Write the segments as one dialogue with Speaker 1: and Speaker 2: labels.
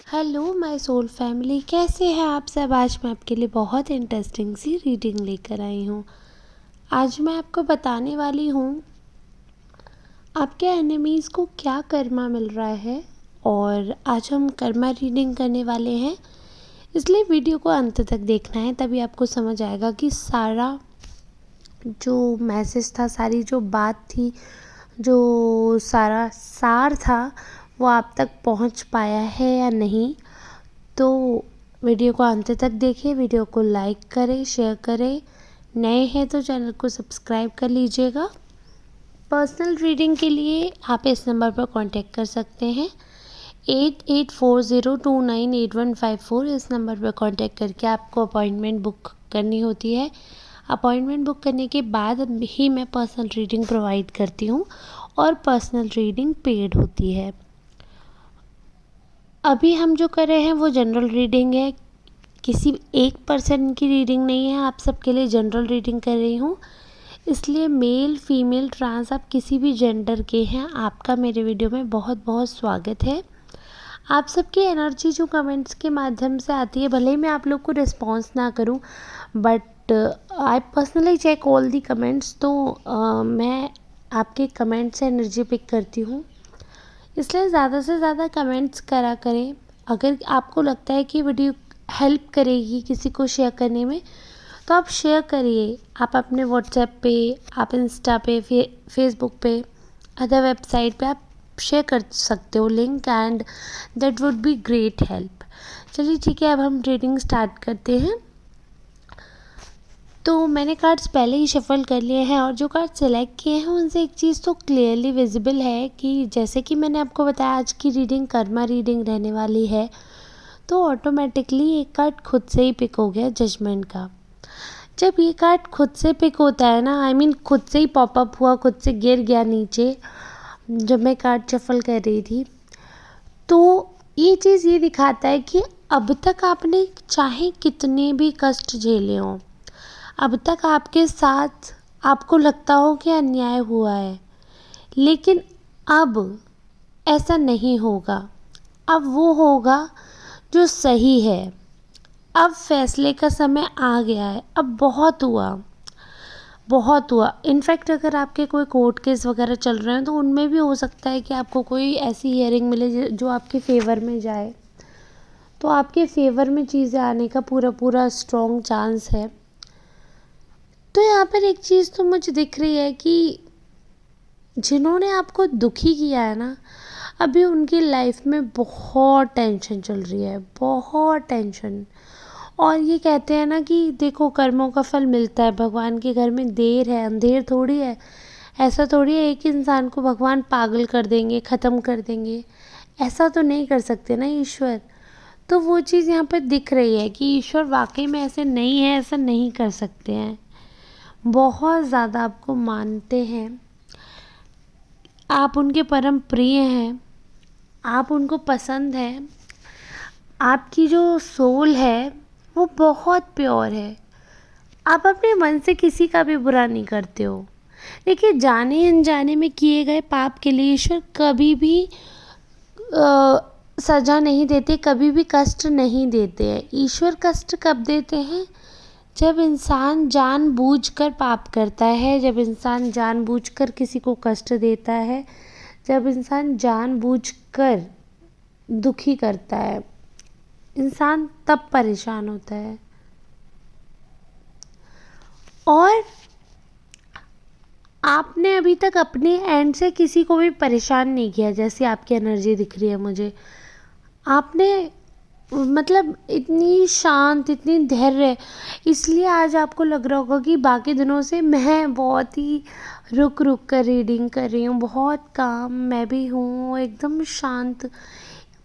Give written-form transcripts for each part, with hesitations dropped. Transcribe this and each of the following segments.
Speaker 1: Hello my soul family, कैसे हैं आप सब। आज मैं आपके लिए बहुत इंटरेस्टिंग सी रीडिंग लेकर आई हूँ। आज मैं आपको बताने वाली हूँ आपके एनिमीज़ को क्या कर्मा मिल रहा है। और आज हम कर्मा रीडिंग करने वाले हैं, इसलिए वीडियो को अंत तक देखना है, तभी आपको समझ आएगा कि सारा जो मैसेज था, सारी जो बात थी, जो सारा सार था, वो आप तक पहुंच पाया है या नहीं। तो वीडियो को अंत तक देखिए, वीडियो को लाइक करें, शेयर करें। नए हैं तो चैनल को सब्सक्राइब कर लीजिएगा। पर्सनल रीडिंग के लिए आप इस नंबर पर कांटेक्ट कर सकते हैं 8840298154। इस नंबर पर कांटेक्ट करके आपको अपॉइंटमेंट बुक करनी होती है। अपॉइंटमेंट बुक करने के बाद ही मैं पर्सनल रीडिंग प्रोवाइड करती हूँ, और पर्सनल रीडिंग पेड होती है। अभी हम जो कर रहे हैं वो जनरल रीडिंग है, किसी एक पर्सन की रीडिंग नहीं है। आप सबके लिए जनरल रीडिंग कर रही हूँ, इसलिए मेल फीमेल ट्रांस आप किसी भी जेंडर के हैं, आपका मेरे वीडियो में बहुत बहुत स्वागत है। आप सबकी एनर्जी जो कमेंट्स के माध्यम से आती है, भले ही मैं आप लोग को रिस्पॉन्स ना करूं, but I personally check all the comments. तो मैं आपके कमेंट से एनर्जी पिक करती हूँ, इसलिए ज़्यादा से ज़्यादा कमेंट्स करा करें। अगर आपको लगता है कि वीडियो हेल्प करेगी किसी को शेयर करने में, तो आप शेयर करिए। आप अपने व्हाट्सएप पे, आप इंस्टा पे, फेसबुक पे, अदर वेबसाइट पे आप शेयर कर सकते हो link, and that would be great help. चलिए ठीक है, अब हम रीडिंग स्टार्ट करते हैं। तो मैंने कार्ड्स पहले ही शफल कर लिए हैं, और जो कार्ड सेलेक्ट किए हैं उनसे एक चीज़ तो क्लियरली विजिबल है कि जैसे कि मैंने आपको बताया, आज की रीडिंग कर्मा रीडिंग रहने वाली है। तो ऑटोमेटिकली एक कार्ड खुद से ही पिक हो गया, जजमेंट का। जब ये कार्ड खुद से पिक होता है ना, आई मीन खुद से ही पॉपअप हुआ, खुद से गिर गया नीचे जब मैं कार्ड शफल कर रही थी, तो ये चीज़ ये दिखाता है कि अब तक आपने चाहे कितने भी कष्ट झेले हों, अब तक आपके साथ आपको लगता हो कि अन्याय हुआ है, लेकिन अब ऐसा नहीं होगा। अब वो होगा जो सही है। अब फैसले का समय आ गया है। अब बहुत हुआ, बहुत हुआ। इनफैक्ट अगर आपके कोई कोर्ट केस वगैरह चल रहे हैं, तो उनमें भी हो सकता है कि आपको कोई ऐसी हियरिंग मिले जो आपके फेवर में जाए। तो आपके फेवर में चीज़ें आने का पूरा पूरा स्ट्रॉन्ग चांस है। तो यहाँ पर एक चीज़ तो मुझे दिख रही है कि जिन्होंने आपको दुखी किया है ना, अभी उनकी लाइफ में बहुत टेंशन चल रही है, बहुत टेंशन। और ये कहते हैं ना कि देखो, कर्मों का फल मिलता है, भगवान के घर में देर है अंधेर थोड़ी है। ऐसा थोड़ी है एक इंसान को भगवान पागल कर देंगे, ख़त्म कर देंगे। ऐसा तो नहीं कर सकते ना ईश्वर। तो वो चीज़ यहाँ पर दिख रही है कि ईश्वर वाकई में ऐसे नहीं है, ऐसा नहीं कर सकते हैं। बहुत ज़्यादा आपको मानते हैं, आप उनके परम प्रिय हैं, आप उनको पसंद हैं। आपकी जो सोल है वो बहुत प्योर है। आप अपने मन से किसी का भी बुरा नहीं करते हो। देखिए, जाने अनजाने में किए गए पाप के लिए ईश्वर कभी भी सज़ा नहीं देते, कभी भी कष्ट नहीं देते हैं। ईश्वर कष्ट कब देते हैं? जब इंसान जानबूझकर पाप करता है, जब इंसान जानबूझकर किसी को कष्ट देता है, जब इंसान जानबूझकर दुखी करता है, इंसान तब परेशान होता है। और आपने अभी तक अपने एंड से किसी को भी परेशान नहीं किया, जैसी आपकी एनर्जी दिख रही है मुझे। आपने मतलब इतनी शांत, इतनी धैर्य, इसलिए आज आपको लग रहा होगा कि बाकी दिनों से मैं बहुत ही रुक रुक कर रीडिंग कर रही हूँ, बहुत काम मैं भी हूँ, एकदम शांत।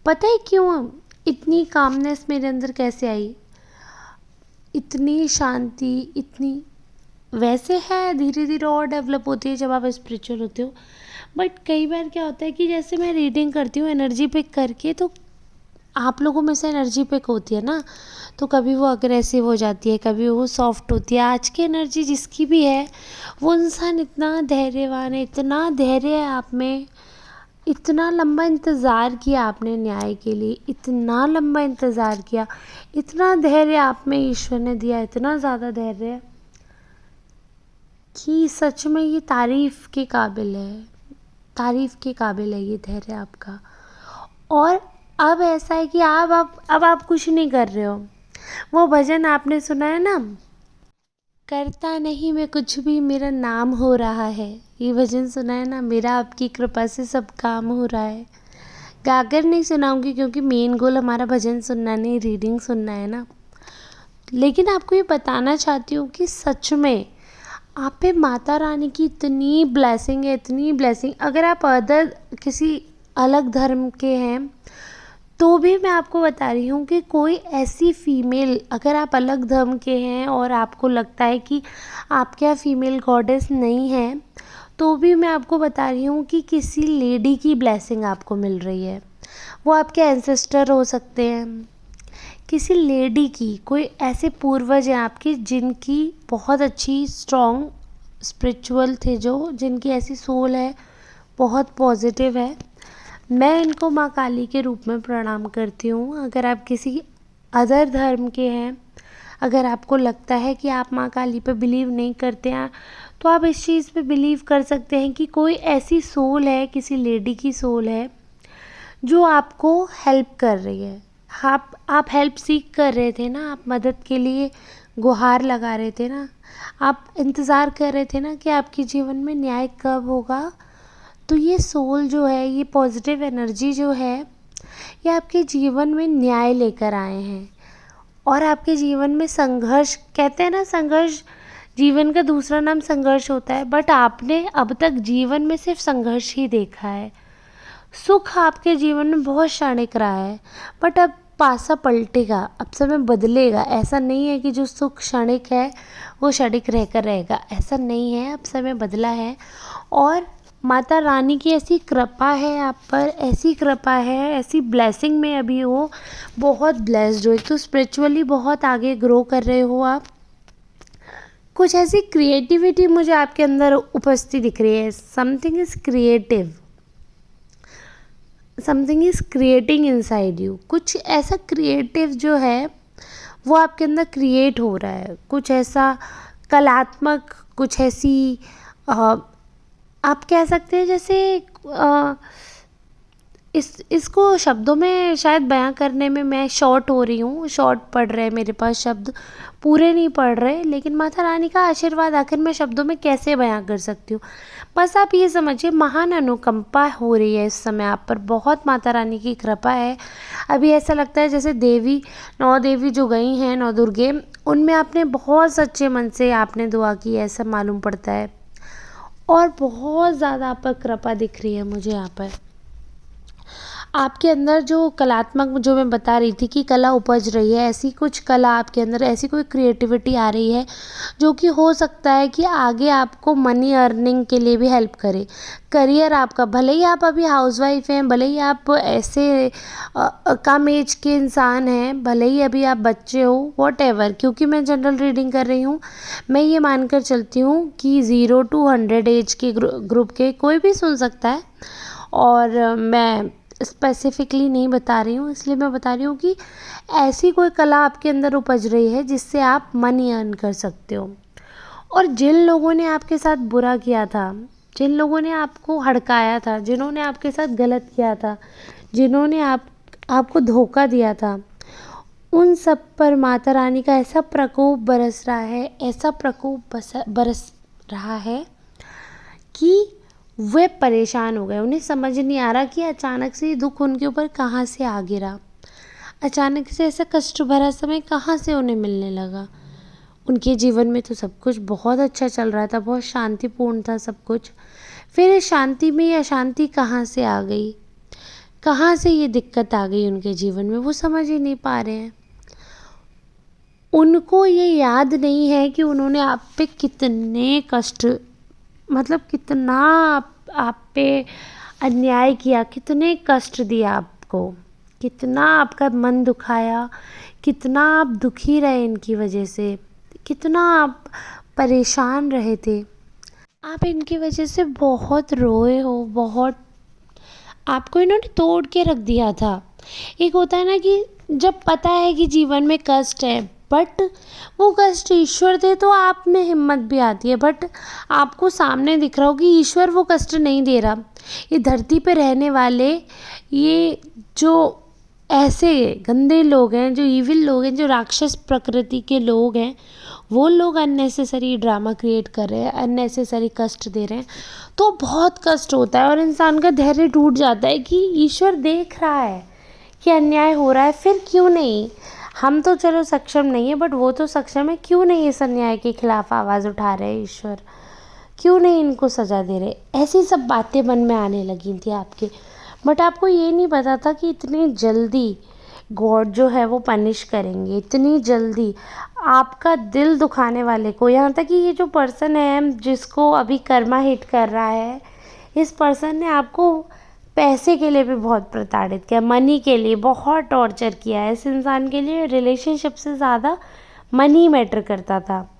Speaker 1: पता है क्यों इतनी कामनेस मेरे अंदर कैसे आई, इतनी शांति, इतनी, वैसे है धीरे धीरे और डेवलप होती है जब आप स्पिरिचुअल होते हो। बट कई बार क्या होता है कि जैसे मैं रीडिंग करती हूँ एनर्जी पिक करके, तो आप लोगों में से एनर्जी पिक होती है ना, तो कभी वो अग्रेसिव हो जाती है, कभी वो सॉफ्ट होती है। आज की एनर्जी जिसकी भी है, वो इंसान इतना धैर्यवान है, इतना धैर्य है आप में। इतना लंबा इंतज़ार किया आपने न्याय के लिए, इतना लंबा इंतज़ार किया, इतना धैर्य आप में ईश्वर ने दिया, इतना ज़्यादा धैर्य कि सच में ये तारीफ़ के काबिल है, तारीफ़ के काबिल है ये धैर्य आपका। और अब ऐसा है कि अब आप कुछ नहीं कर रहे हो। वो भजन आपने सुना है ना, करता नहीं मैं कुछ भी मेरा नाम हो रहा है। ये भजन सुना है ना, मेरा आपकी कृपा से सब काम हो रहा है। गाकर नहीं सुनाऊंगी क्योंकि मेन गोल हमारा भजन सुनना नहीं, रीडिंग सुनना है ना। लेकिन आपको ये बताना चाहती हूँ कि सच में आप पे माता रानी की इतनी ब्लेसिंग है, इतनी ब्लेसिंग। अगर आप अदर किसी अलग धर्म के हैं तो भी मैं आपको बता रही हूँ कि कोई ऐसी फीमेल, अगर आप अलग धर्म के हैं और आपको लगता है कि आपके यहाँ फीमेल गॉडेस नहीं है, तो भी मैं आपको बता रही हूँ कि किसी लेडी की ब्लेसिंग आपको मिल रही है। वो आपके एंसेस्टर हो सकते हैं, किसी लेडी की, कोई ऐसे पूर्वज हैं आपके जिनकी बहुत अच्छी स्ट्रॉन्ग स्पिरिचुअल थे, जो जिनकी ऐसी सोल है, बहुत पॉजिटिव है। मैं इनको माँ काली के रूप में प्रणाम करती हूँ। अगर आप किसी अदर धर्म के हैं, अगर आपको लगता है कि आप माँ काली पे बिलीव नहीं करते हैं, तो आप इस चीज़ पे बिलीव कर सकते हैं कि कोई ऐसी सोल है, किसी लेडी की सोल है जो आपको हेल्प कर रही है। आप हेल्प सीख कर रहे थे ना, आप मदद के लिए गुहार लगा रहे थे ना, आप इंतज़ार कर रहे थे ना कि आपके जीवन में न्याय कब होगा। तो ये सोल जो है, ये पॉजिटिव एनर्जी जो है, ये आपके जीवन में न्याय लेकर आए हैं। और आपके जीवन में संघर्ष, कहते हैं ना संघर्ष, जीवन का दूसरा नाम संघर्ष होता है, बट आपने अब तक जीवन में सिर्फ संघर्ष ही देखा है। सुख आपके जीवन में बहुत क्षणिक रहा है, बट अब पासा पलटेगा, अब समय बदलेगा। ऐसा नहीं है कि जो सुख क्षणिक है वो क्षणिक रहकर रहेगा, ऐसा नहीं है। अब समय बदला है और माता रानी की ऐसी कृपा है आप पर, ऐसी कृपा है, ऐसी ब्लेसिंग में अभी हो, बहुत ब्लेस्ड हो। एक तो स्पिरिचुअली बहुत आगे ग्रो कर रहे हो आप, कुछ ऐसी क्रिएटिविटी मुझे आपके अंदर उपस्थित दिख रही है। Something is creative, something is creating inside you. कुछ ऐसा क्रिएटिव जो है वो आपके अंदर क्रिएट हो रहा है, कुछ ऐसा कलात्मक, कुछ ऐसी आप कह सकते हैं जैसे अ, इसको शब्दों में शायद बयां करने में मैं शॉर्ट हो रही हूँ, शॉर्ट पड़ रहे हैं मेरे पास शब्द, पूरे नहीं पड़ रहे। लेकिन माता रानी का आशीर्वाद आखिर मैं शब्दों में कैसे बयां कर सकती हूँ। बस आप ये समझिए, महान अनुकंपा हो रही है इस समय आप पर, बहुत माता रानी की कृपा है। अभी ऐसा लगता है जैसे देवी, 9 देवी जो गई हैं, 9 दुर्गे, उनमें आपने बहुत सच्चे मन से आपने दुआ की है, ऐसा मालूम पड़ता है। और बहुत ज़्यादा आप पर कृपा दिख रही है मुझे यहाँ पर। आपके अंदर जो कलात्मक, जो मैं बता रही थी कि कला उपज रही है, ऐसी कुछ कला आपके अंदर, ऐसी कोई क्रिएटिविटी आ रही है जो कि हो सकता है कि आगे आपको मनी अर्निंग के लिए भी हेल्प करे। करियर आपका, भले ही आप अभी हाउसवाइफ हैं, भले ही आप ऐसे कम एज के इंसान हैं, भले ही अभी आप बच्चे हो, वॉटएवर, क्योंकि मैं जनरल रीडिंग कर रही हूँ, मैं ये मानकर चलती हूँ कि 0 to 100 एज के ग्रुप के कोई भी सुन सकता है। और मैं स्पेसिफिकली नहीं बता रही हूँ, इसलिए मैं बता रही हूँ कि ऐसी कोई कला आपके अंदर उपज रही है जिससे आप मनी अर्न कर सकते हो। और जिन लोगों ने आपके साथ बुरा किया था, जिन लोगों ने आपको हड़काया था, जिन्होंने आपके साथ गलत किया था, जिन्होंने आपको धोखा दिया था, उन सब पर माता रानी का ऐसा प्रकोप बरस रहा है, ऐसा प्रकोप बरस रहा है कि वे परेशान हो गए। उन्हें समझ नहीं आ रहा कि अचानक से ये दुख उनके ऊपर कहाँ से आ गिरा, अचानक से ऐसा कष्ट भरा समय कहाँ से उन्हें मिलने लगा। उनके जीवन में तो सब कुछ बहुत अच्छा चल रहा था, बहुत शांतिपूर्ण था सब कुछ, फिर इस शांति में ये अशांति कहाँ से आ गई, कहाँ से ये दिक्कत आ गई उनके जीवन में, वो समझ ही नहीं पा रहे हैं। उनको ये याद नहीं है कि उन्होंने आप पे कितने कष्ट, मतलब कितना आप पे अन्याय किया, कितने कष्ट दिया आपको, कितना आपका मन दुखाया, कितना आप दुखी रहे इनकी वजह से, कितना आप परेशान रहे थे। आप इनकी वजह से बहुत रोए हो, बहुत आपको इन्होंने तोड़ के रख दिया था। एक होता है ना कि जब पता है कि जीवन में कष्ट है, बट वो कष्ट ईश्वर दे तो आप में हिम्मत भी आती है, बट आपको सामने दिख रहा हो कि ईश्वर वो कष्ट नहीं दे रहा। ये धरती पे रहने वाले, ये जो ऐसे गंदे लोग हैं, जो ईविल लोग हैं, जो राक्षस प्रकृति के लोग हैं, वो लोग अननेसेसरी ड्रामा क्रिएट कर रहे हैं, अननेसेसरी कष्ट दे रहे हैं, तो बहुत कष्ट होता है और इंसान का धैर्य टूट जाता है कि ईश्वर देख रहा है कि अन्याय हो रहा है, फिर क्यों नहीं। हम तो चलो सक्षम नहीं है, बट वो तो सक्षम है, क्यों नहीं इस अन्याय के खिलाफ आवाज़ उठा रहे हैं ईश्वर, क्यों नहीं इनको सज़ा दे रहे। ऐसी सब बातें मन में आने लगी थी आपके, बट आपको ये नहीं पता था कि इतनी जल्दी गॉड जो है वो पनिश करेंगे, इतनी जल्दी आपका दिल दुखाने वाले को। यहाँ तक कि ये जो पर्सन है जिसको अभी कर्मा हिट कर रहा है, इस पर्सन ने आपको पैसे के लिए भी बहुत प्रताड़ित किया, मनी के लिए बहुत टॉर्चर किया है। इस इंसान के लिए रिलेशनशिप से ज़्यादा मनी मैटर करता था,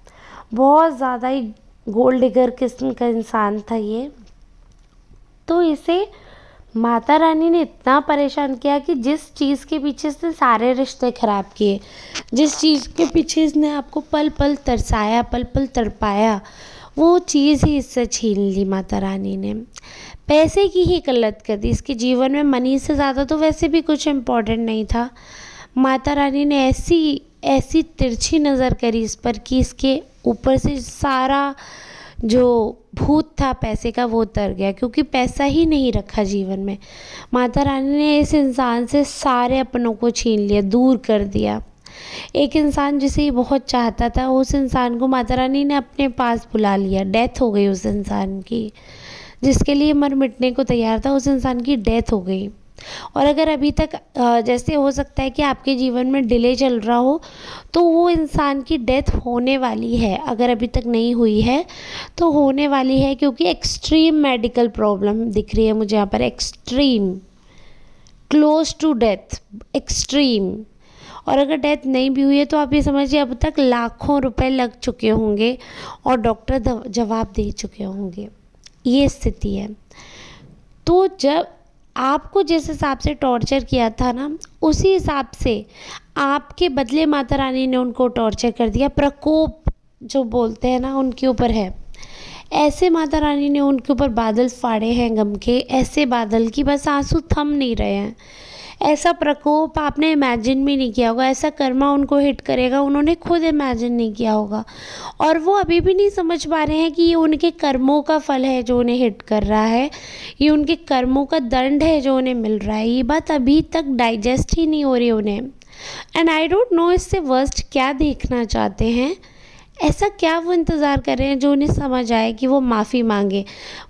Speaker 1: बहुत ज़्यादा ही गोल्ड डिगर किस्म का इंसान था ये। तो इसे माता रानी ने इतना परेशान किया कि जिस चीज़ के पीछे इसने सारे रिश्ते ख़राब किए, जिस चीज़ के पीछे इसने आपको पल पल तरसाया, पल पल तड़पाया, वो चीज़ ही इससे छीन ली माता रानी ने। पैसे की ही किल्लत कर दी इसके जीवन में। मनी से ज़्यादा तो वैसे भी कुछ इम्पोर्टेंट नहीं था। माता रानी ने ऐसी ऐसी तिरछी नज़र करी इस पर कि इसके ऊपर से सारा जो भूत था पैसे का वो उतर गया, क्योंकि पैसा ही नहीं रखा जीवन में। माता रानी ने इस इंसान से सारे अपनों को छीन लिया, दूर कर दिया। एक इंसान जिसे ये बहुत चाहता था, उस इंसान को माता रानी ने अपने पास बुला लिया। डेथ हो गई उस इंसान की, जिसके लिए मर मिटने को तैयार था, उस इंसान की डेथ हो गई। और अगर अभी तक जैसे हो सकता है कि आपके जीवन में डिले चल रहा हो, तो वो इंसान की डेथ होने वाली है। अगर अभी तक नहीं हुई है तो होने वाली है, क्योंकि एक्सट्रीम मेडिकल प्रॉब्लम दिख रही है मुझे यहाँ पर, extreme, close to death, extreme. और अगर डेथ नहीं भी हुई है तो आप ये समझिए अब तक लाखों रुपए लग चुके होंगे और डॉक्टर जवाब दे चुके होंगे। ये स्थिति है। तो जब आपको जिस हिसाब से टॉर्चर किया था ना, उसी हिसाब से आपके बदले माता रानी ने उनको टॉर्चर कर दिया। प्रकोप जो बोलते हैं ना, उनके ऊपर है। ऐसे माता रानी ने उनके ऊपर बादल फाड़े हैं गम के, ऐसे बादल कि बस आंसू थम नहीं रहे हैं। ऐसा प्रकोप आपने इमेजिन भी नहीं किया होगा, ऐसा कर्मा उनको हिट करेगा उन्होंने खुद इमेजिन नहीं किया होगा। और वो अभी भी नहीं समझ पा रहे हैं कि ये उनके कर्मों का फल है जो उन्हें हिट कर रहा है, ये उनके कर्मों का दंड है जो उन्हें मिल रहा है। ये बात अभी तक डाइजेस्ट ही नहीं हो रही उन्हें। एंड आई डोंट नो इससे वर्स्ट क्या देखना चाहते हैं, ऐसा क्या वो इंतज़ार कर रहे हैं जो उन्हें समझ आए कि वो माफ़ी मांगे,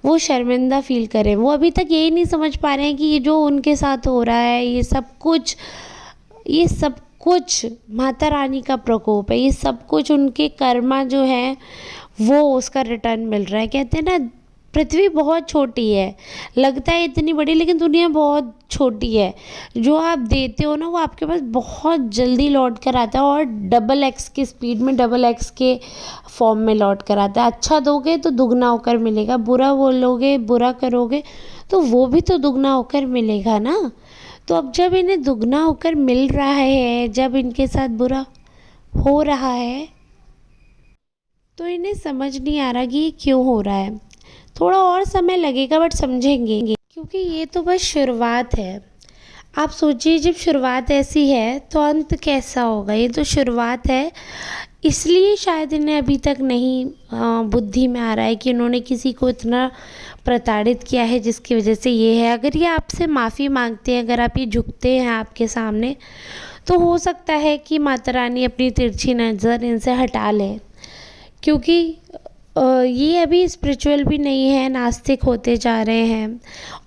Speaker 1: वो शर्मिंदा फील करें। वो अभी तक यही नहीं समझ पा रहे हैं कि ये जो उनके साथ हो रहा है, ये सब कुछ माता रानी का प्रकोप है। ये सब कुछ उनके कर्मा जो है वो उसका रिटर्न मिल रहा है। कहते हैं ना, पृथ्वी बहुत छोटी है, लगता है इतनी बड़ी, लेकिन दुनिया बहुत छोटी है। जो आप देते हो ना, वो आपके पास बहुत जल्दी लौट कर आता है, और डबल एक्स की स्पीड में, डबल एक्स के फॉर्म में लौट कर आता है। अच्छा दोगे तो दुगना होकर मिलेगा, बुरा बोलोगे, बुरा करोगे तो वो भी तो दुगना होकर मिलेगा ना। तो अब जब इन्हें दुगना होकर मिल रहा है, जब इनके साथ बुरा हो रहा है, तो इन्हें समझ नहीं आ रहा कि ये क्यों हो रहा है। थोड़ा और समय लगेगा, बट समझेंगे, क्योंकि ये तो बस शुरुआत है। आप सोचिए, जब शुरुआत ऐसी है तो अंत कैसा होगा। ये तो शुरुआत है, इसलिए शायद इन्हें अभी तक नहीं बुद्धि में आ रहा है कि इन्होंने किसी को इतना प्रताड़ित किया है जिसकी वजह से ये है। अगर ये आपसे माफ़ी मांगते हैं, अगर आप ये झुकते हैं आपके सामने, तो हो सकता है कि माता रानी अपनी तिरछी नज़र इनसे हटा ले, क्योंकि ये अभी स्पिरिचुअल भी नहीं है, नास्तिक होते जा रहे हैं,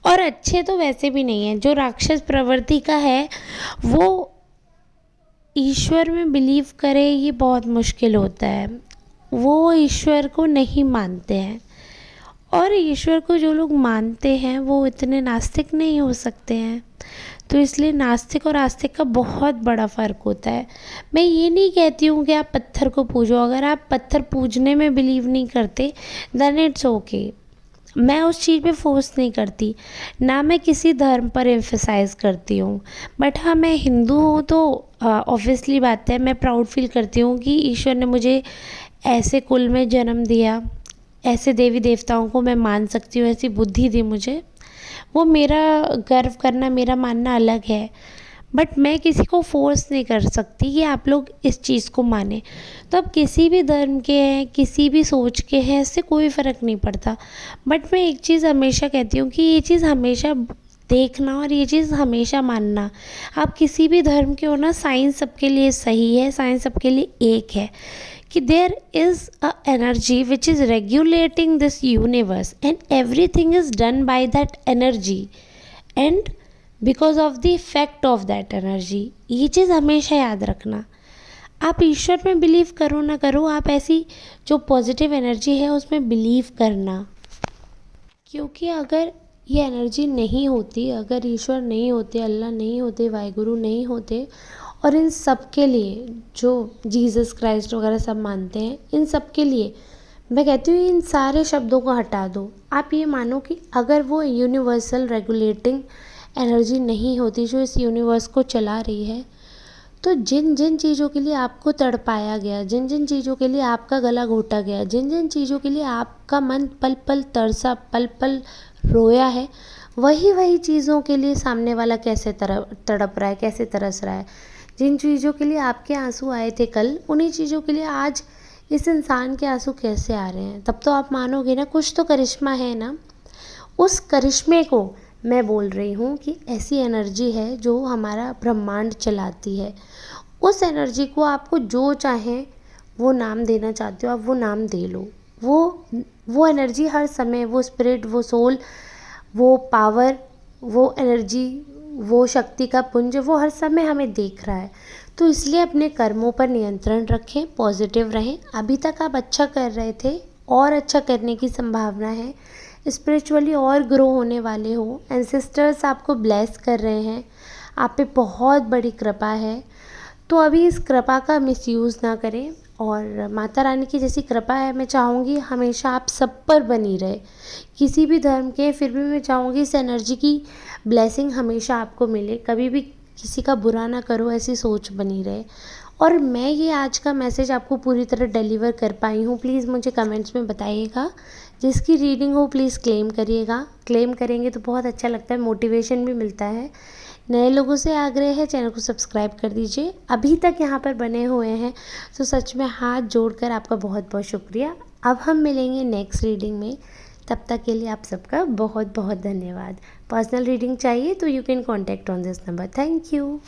Speaker 1: और अच्छे तो वैसे भी नहीं है। जो राक्षस प्रवृत्ति का है वो ईश्वर में बिलीव करे, ये बहुत मुश्किल होता है। वो ईश्वर को नहीं मानते हैं, और ईश्वर को जो लोग मानते हैं वो इतने नास्तिक नहीं हो सकते हैं। तो इसलिए नास्तिक और आस्तिक का बहुत बड़ा फ़र्क होता है। मैं ये नहीं कहती हूँ कि आप पत्थर को पूजो, अगर आप पत्थर पूजने में बिलीव नहीं करते देन इट्स ओके, मैं उस चीज़ पे फोर्स नहीं करती, ना मैं किसी धर्म पर एम्फेसाइज़ करती हूँ। बट हाँ, मैं हिंदू हूँ तो ऑब्वियसली बात है, मैं प्राउड फील करती हूँ कि ईश्वर ने मुझे ऐसे कुल में जन्म दिया, ऐसे देवी देवताओं को मैं मान सकती हूँ, ऐसी बुद्धि दी मुझे। वो मेरा गर्व करना, मेरा मानना अलग है। बट मैं किसी को फोर्स नहीं कर सकती कि आप लोग इस चीज़ को माने। तो अब किसी भी धर्म के हैं, किसी भी सोच के हैं, इससे कोई फ़र्क नहीं पड़ता। बट मैं एक चीज़ हमेशा कहती हूँ कि ये चीज़ हमेशा देखना और ये चीज़ हमेशा मानना। आप किसी भी धर्म के हो ना, साइंस सबके लिए सही है, साइंस सबके लिए एक है कि there is a energy which is regulating this universe and everything is done by that energy and because of the effect of that energy. ये चीज़ हमेशा याद रखना। आप ईश्वर में बिलीव करो ना करो, आप ऐसी जो पॉजिटिव एनर्जी है उसमें बिलीव करना। क्योंकि अगर ये एनर्जी नहीं होती, अगर ईश्वर नहीं होते, अल्लाह नहीं होते, वाहिगुरु नहीं होते, और इन सब के लिए जो जीसस क्राइस्ट वगैरह सब मानते हैं, इन सब के लिए मैं कहती हूँ इन सारे शब्दों को हटा दो। आप ये मानो कि अगर वो यूनिवर्सल रेगुलेटिंग एनर्जी नहीं होती जो इस यूनिवर्स को चला रही है, तो जिन जिन चीज़ों के लिए आपको तड़पाया गया, जिन जिन चीज़ों के लिए आपका गला घोटा गया, जिन जिन चीज़ों के लिए आपका मन पल पल तरसा, पल पल रोया है, वही वही चीज़ों के लिए सामने वाला कैसे तड़प रहा है, कैसे तरस रहा है। जिन चीज़ों के लिए आपके आंसू आए थे कल, उन्हीं चीज़ों के लिए आज इस इंसान के आंसू कैसे आ रहे हैं। तब तो आप मानोगे ना, कुछ तो करिश्मा है ना। उस करिश्मे को मैं बोल रही हूँ कि ऐसी एनर्जी है जो हमारा ब्रह्मांड चलाती है। उस एनर्जी को आपको जो चाहें वो नाम देना चाहते हो आप, वो नाम दे लो। वो एनर्जी हर समय, वो स्पिरिट, वो सोल, वो पावर, वो एनर्जी, वो शक्ति का पुंज, वो हर समय हमें देख रहा है। तो इसलिए अपने कर्मों पर नियंत्रण रखें, पॉजिटिव रहें। अभी तक आप अच्छा कर रहे थे, और अच्छा करने की संभावना है। स्पिरिचुअली और ग्रो होने वाले हो, एंसेस्टर्स आपको ब्लेस कर रहे हैं, आप पे बहुत बड़ी कृपा है। तो अभी इस कृपा का मिसयूज़ ना करें, और माता रानी की जैसी कृपा है मैं चाहूँगी हमेशा आप सब पर बनी रहे। किसी भी धर्म के, फिर भी मैं चाहूँगी इस एनर्जी की ब्लेसिंग हमेशा आपको मिले। कभी भी किसी का बुरा ना करो, ऐसी सोच बनी रहे। और मैं ये आज का मैसेज आपको पूरी तरह डिलीवर कर पाई हूँ, प्लीज़ मुझे कमेंट्स में बताइएगा। जिसकी रीडिंग हो प्लीज़ क्लेम करिएगा। क्लेम करेंगे तो बहुत अच्छा लगता है, मोटिवेशन भी मिलता है। नए लोगों से आग्रह है, चैनल को सब्सक्राइब कर दीजिए। अभी तक यहाँ पर बने हुए हैं तो सच में हाथ जोड़कर आपका बहुत बहुत शुक्रिया। अब हम मिलेंगे नेक्स्ट रीडिंग में, तब तक के लिए आप सबका बहुत बहुत धन्यवाद। पर्सनल रीडिंग चाहिए तो you can contact on this number. Thank you.